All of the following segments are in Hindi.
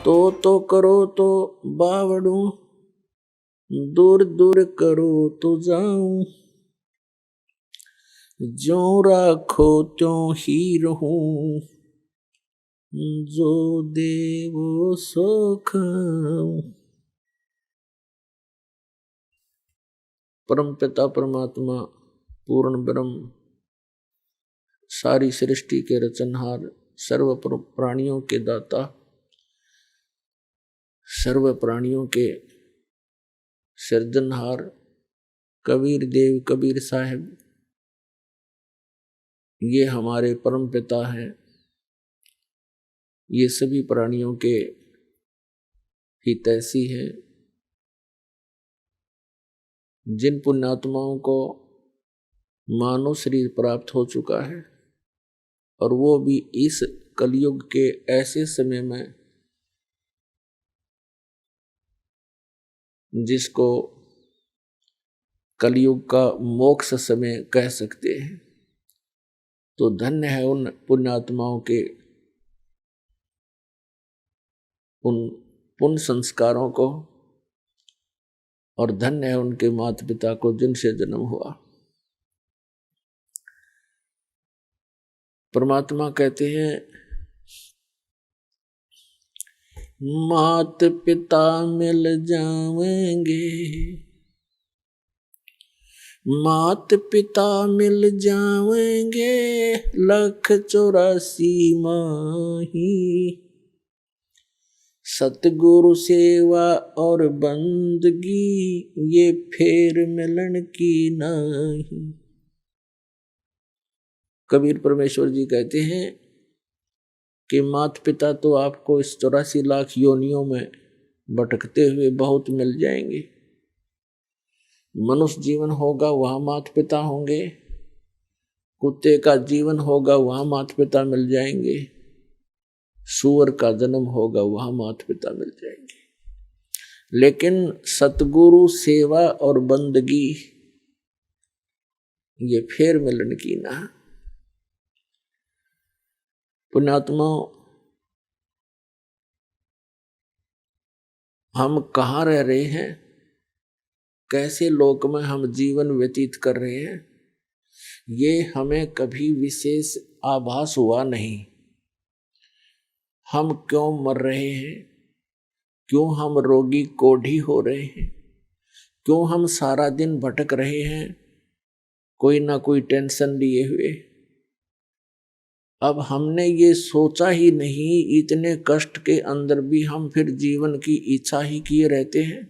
तो करो तो बावड़ू, दूर दूर करो तो जाऊं, ज्यों राखो त्यों ही रहूं, जो देवो सो खाऊं। परम पिता परमात्मा पूर्ण ब्रह्म, सारी सृष्टि के रचनहार, सर्व प्राणियों के दाता, सर्व प्राणियों के सृजनहार कबीर देव कबीर साहब, ये हमारे परम पिता हैं। ये सभी प्राणियों के हितैषी हैं। जिन पुण्यात्माओं को मानव शरीर प्राप्त हो चुका है और वो भी इस कलयुग के ऐसे समय में जिसको कलयुग का मोक्ष समय कह सकते हैं, तो धन्य है उन पुण्यात्माओं के उन पुण्य संस्कारों को, और धन्य है उनके माता पिता को जिनसे जन्म हुआ। परमात्मा कहते हैं, मात पिता मिल जाएंगे, मात पिता मिल जाएंगे, 184 माही, सतगुरु सेवा और बंदगी, ये फेर मिलन की नहीं। कबीर परमेश्वर जी कहते हैं कि माता पिता तो आपको इस 84 लाख योनियों में भटकते हुए बहुत मिल जाएंगे। मनुष्य जीवन होगा वहां माता पिता होंगे, कुत्ते का जीवन होगा वहां माता पिता मिल जाएंगे, सूअर का जन्म होगा वहां माता पिता मिल जाएंगे, लेकिन सतगुरु सेवा और बंदगी ये फेर मिलन की ना। पुण्यात्मा, हम कहाँ रह रहे हैं, कैसे लोक में हम जीवन व्यतीत कर रहे हैं, ये हमें कभी विशेष आभास हुआ नहीं। हम क्यों मर रहे हैं, क्यों हम रोगी कोढ़ी हो रहे हैं, क्यों हम सारा दिन भटक रहे हैं कोई ना कोई टेंशन लिए हुए। अब हमने ये सोचा ही नहीं, इतने कष्ट के अंदर भी हम फिर जीवन की इच्छा ही किए रहते हैं,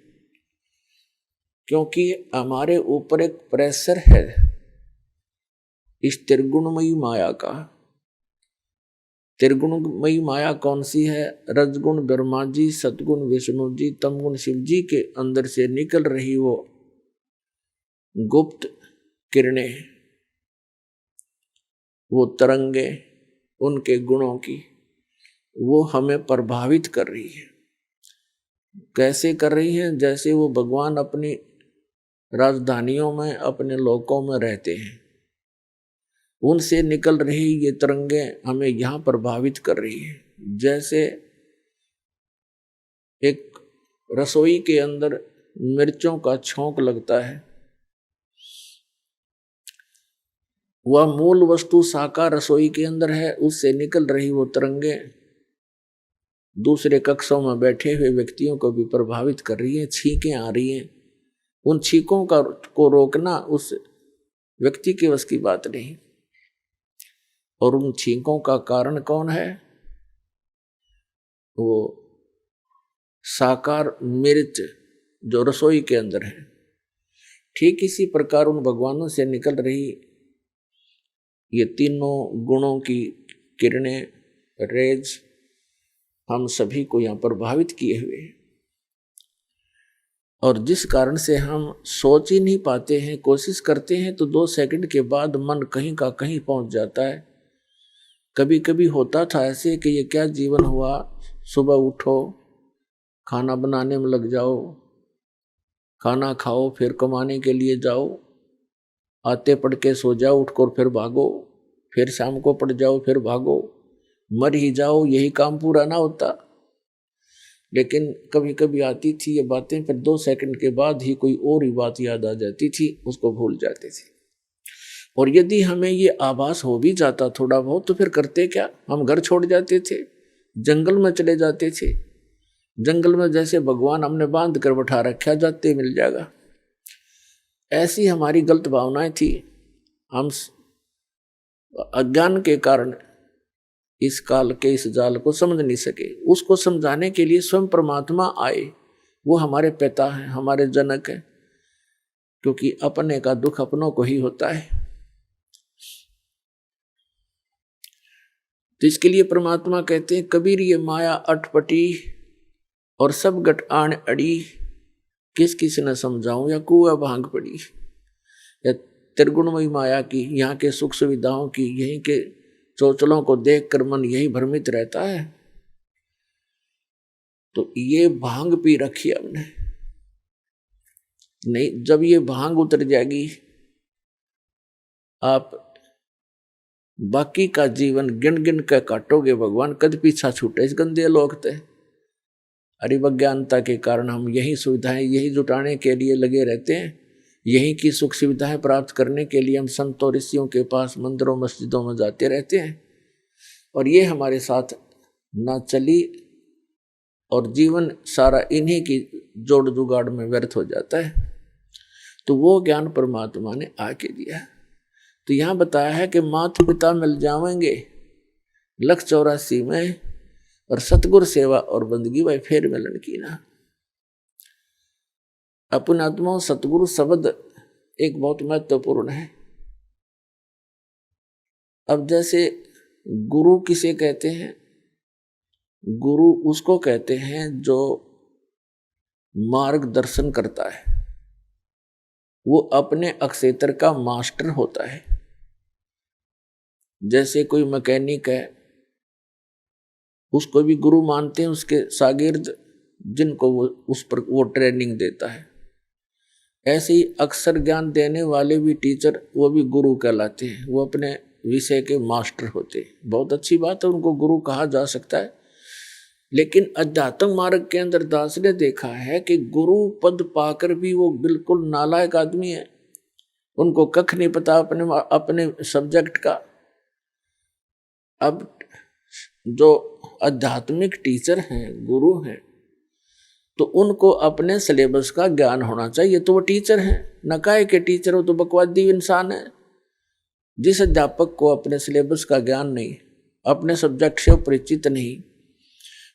क्योंकि हमारे ऊपर एक प्रेशर है इस त्रिगुणमयी माया का। त्रिगुणमयी माया कौन सी है? रजगुण ब्रह्मा जी, सतगुण विष्णु जी, तमगुण शिव जी के अंदर से निकल रही वो गुप्त किरणें, वो तरंगे उनके गुणों की, वो हमें प्रभावित कर रही है। कैसे कर रही है? जैसे वो भगवान अपनी राजधानियों में, अपने लोकों में रहते हैं, उनसे निकल रही ये तरंगे हमें यहाँ प्रभावित कर रही है। जैसे एक रसोई के अंदर मिर्चों का छौंक लगता है, वह मूल वस्तु साकार रसोई के अंदर है, उससे निकल रही वो तरंगे दूसरे कक्षों में बैठे हुए व्यक्तियों को भी प्रभावित कर रही है। छींकें आ रही हैं, उन छींकों को रोकना उस व्यक्ति के वश की बात नहीं। और उन छींकों का कारण कौन है? वो साकार मिर्च जो रसोई के अंदर है। ठीक इसी प्रकार उन भगवानों से निकल रही ये तीनों गुणों की किरणें, रेज हम सभी को यहाँ प्रभावित किए हुए हैं, और जिस कारण से हम सोच ही नहीं पाते हैं। कोशिश करते हैं तो 2 सेकंड के बाद मन कहीं का कहीं पहुंच जाता है। कभी कभी होता था ऐसे कि ये क्या जीवन हुआ, सुबह उठो, खाना बनाने में लग जाओ, खाना खाओ, फिर कमाने के लिए जाओ, आते पढ़ के सो जाओ, उठकर फिर भागो, फिर शाम को पढ़ जाओ, फिर भागो, मर ही जाओ, यही काम पूरा ना होता। लेकिन कभी कभी आती थी ये बातें, फिर 2 सेकंड के बाद ही कोई और ही बात याद आ जाती थी, उसको भूल जाते थे। और यदि हमें ये आभास हो भी जाता थोड़ा बहुत तो फिर करते क्या, हम घर छोड़ जाते थे, जंगल में चले जाते थे। जंगल में जैसे भगवान हमने बांध कर बैठा रखा, जाते मिल जाएगा। ऐसी हमारी गलत भावनाएं थी। हम अज्ञान के कारण इस काल के इस जाल को समझ नहीं सके। उसको समझाने के लिए स्वयं परमात्मा आए। वो हमारे पिता हैं, हमारे जनक हैं, क्योंकि अपने का दुख अपनों को ही होता है। तो इसके लिए परमात्मा कहते हैं, कबीर ये माया अटपटी और सब गट आण अड़ी, किस किस न समझाऊं या कुआ भांग पड़ी। या त्रिगुणमयी माया की, यहाँ के सुख सुविधाओं की, यहीं के चोचलों को देखकर मन यही भ्रमित रहता है। तो ये भांग पी रखी हमने, नहीं जब ये भांग उतर जाएगी, आप बाकी का जीवन गिन गिन कर काटोगे, भगवान कद पीछा छूटे इस गंदे लोक ते। अरिवज्ञानता के कारण हम यही सुविधाएं यही जुटाने के लिए लगे रहते हैं, यही की सुख सुविधाएं प्राप्त करने के लिए हम संतों ऋषियों के पास मंदिरों मस्जिदों में जाते रहते हैं, और ये हमारे साथ ना चली और जीवन सारा इन्हीं की जोड़ जुगाड़ में व्यर्थ हो जाता है। तो वो ज्ञान परमात्मा ने आके दिया। तो यहाँ बताया है कि माता पिता मिल जाएंगे लख 84 में, और सतगुरु सेवा और बंदगी भाई फिर मिलन की ना। अपन आत्मा सतगुरु शब्द एक बहुत महत्वपूर्ण है। अब जैसे गुरु किसे कहते हैं, गुरु उसको कहते हैं जो मार्गदर्शन करता है, वो अपने अक्षेत्र का मास्टर होता है। जैसे कोई मैकेनिक है, उसको भी गुरु मानते हैं, उसके शागिर्द जिनको वो उस पर वो ट्रेनिंग देता है। ऐसे ही अक्षर ज्ञान देने वाले भी टीचर, वो भी गुरु कहलाते हैं, वो अपने विषय के मास्टर होते हैं। बहुत अच्छी बात है, उनको गुरु कहा जा सकता है। लेकिन अध्यात्म मार्ग के अंदर दास ने देखा है कि गुरु पद पाकर भी वो बिल्कुल नालायक आदमी है, उनको कख नहीं पता अपने सब्जेक्ट का। अब जो आध्यात्मिक टीचर हैं, गुरु हैं, तो उनको अपने सिलेबस का ज्ञान होना चाहिए, तो वो टीचर हैं। नकाए के टीचर हो तो बकवादी इंसान है। जिस अध्यापक को अपने सिलेबस का ज्ञान नहीं, अपने सब्जेक्ट से परिचित नहीं,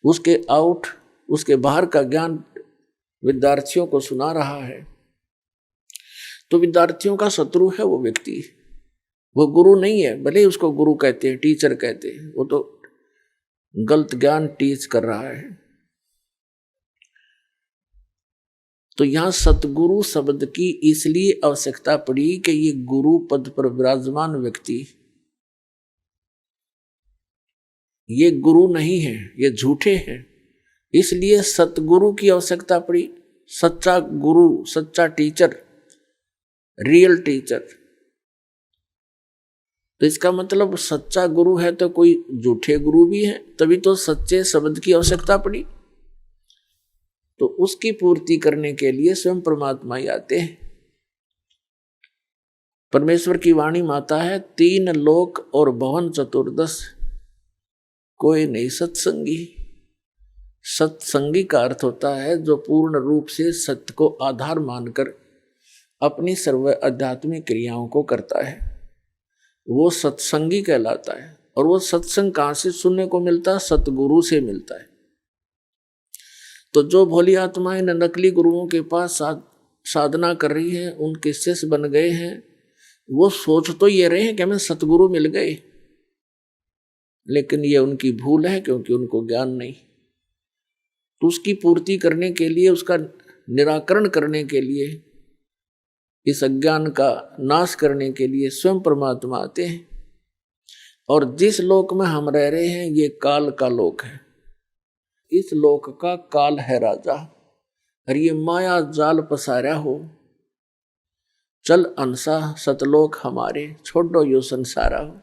उसके बाहर का ज्ञान विद्यार्थियों को सुना रहा है, तो विद्यार्थियों का शत्रु है वो व्यक्ति, वो गुरु नहीं है। भले ही उसको गुरु कहते हैं, टीचर कहते हैं, वो तो गलत ज्ञान टीच कर रहा है। तो यहां सतगुरु शब्द की इसलिए आवश्यकता पड़ी कि ये गुरु पद पर विराजमान व्यक्ति ये गुरु नहीं है, ये झूठे हैं, इसलिए सतगुरु की आवश्यकता पड़ी। सच्चा गुरु, सच्चा टीचर, रियल टीचर। तो इसका मतलब सच्चा गुरु है तो कोई झूठे गुरु भी है, तभी तो सच्चे शब्द की आवश्यकता पड़ी। तो उसकी पूर्ति करने के लिए स्वयं परमात्मा ही आते हैं। परमेश्वर की वाणी माता है, 3 लोक और भवन चतुर्दश, कोई नहीं सत्संगी। सत्संगी का अर्थ होता है जो पूर्ण रूप से सत्य को आधार मानकर अपनी सर्व आध्यात्मिक क्रियाओं को करता है, वो सत्संगी कहलाता है। और वो सत्संग कहाँ से सुनने को मिलता है? सतगुरु से मिलता है। तो जो भोली आत्माएं नकली गुरुओं के पास साधना कर रही हैं, उनके शिष्य बन गए हैं, वो सोच तो ये रहे हैं कि हमें सतगुरु मिल गए, लेकिन ये उनकी भूल है, क्योंकि उनको ज्ञान नहीं। तो उसकी पूर्ति करने के लिए, उसका निराकरण करने के लिए, इस अज्ञान का नाश करने के लिए स्वयं परमात्मा आते हैं। और जिस लोक में हम रह रहे हैं, ये काल का लोक है। इस लोक का काल है राजा, और ये माया जाल पसारा हो। चल अंसा सतलोक हमारे, छोड़ो यो संसारा हो।